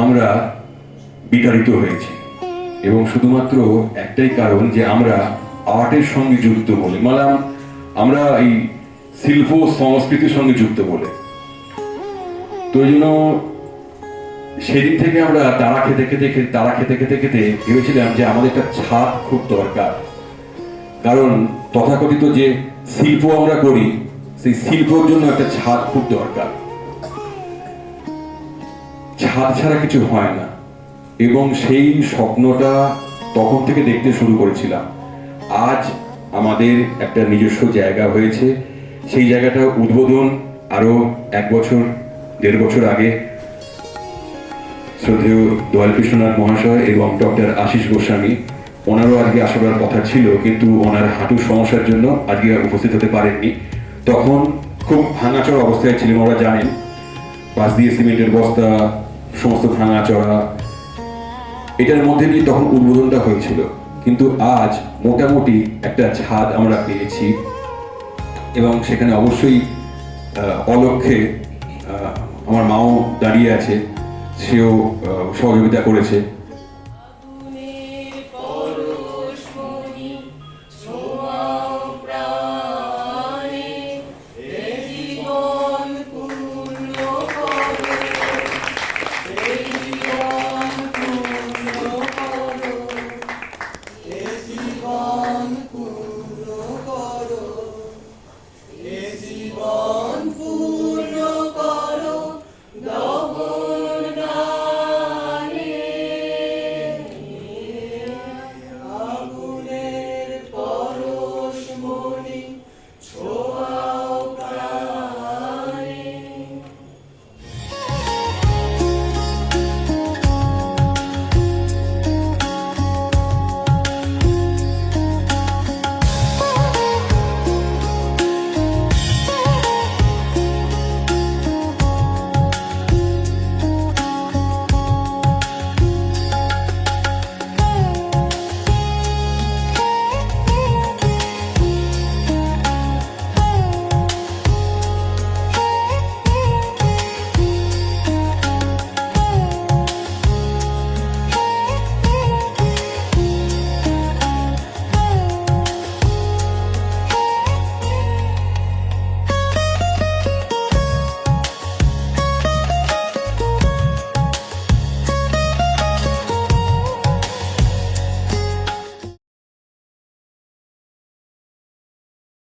আমরা বিতাড়িত হয়েছি, এবং শুধুমাত্র একটাই কারণ যে আমরা আর্টের সঙ্গে যুক্ত বলে, মানে আমরা এই শিল্প সংস্কৃতির সঙ্গে যুক্ত বলে। তো এই জন্য সেদিন থেকে আমরা তারা খেতে খেতে ভেবেছিলাম যে আমাদের একটা ছাদ খুব দরকার, কারণ তথাকথিত যে শিল্প আমরা করি সেই শিল্পর জন্য একটা ছাদ খুব দরকার। ছাদ ছাড়া কিছু হয় না, এবং সেই স্বপ্নটা তখন থেকে দেখতে শুরু করেছিলাম। আজ আমাদের একটা নিজস্ব জায়গা হয়েছে। সেই জায়গাটা উদ্বোধন আরো 1-1.5 বছর আগে শ্রদ্ধেয় দয়াল কৃষ্ণনাথ মহাশয় এবং ডক্টর আশিস গোস্বামী, ওনারও আজকে আসার কথা ছিল, কিন্তু ওনার হাঁটুর সমস্যার জন্য আজকে উপস্থিত হতে পারেননি। তখন খুব ভাঙাচড়া অবস্থায় ছিলেন, ওরা জানেন, পাশ দিয়ে সিমেন্টের বস্তা, সমস্ত ভাঙাচড়া, এটার মধ্যে দিয়ে তখন উদ্বোধনটা হয়েছিল। কিন্তু আজ মোটামুটি একটা ছাদ আমরা পেয়েছি, এবং সেখানে অবশ্যই অলক্ষ্যে আমার মাও দাঁড়িয়ে আছে, সেও সহযোগিতা করেছে।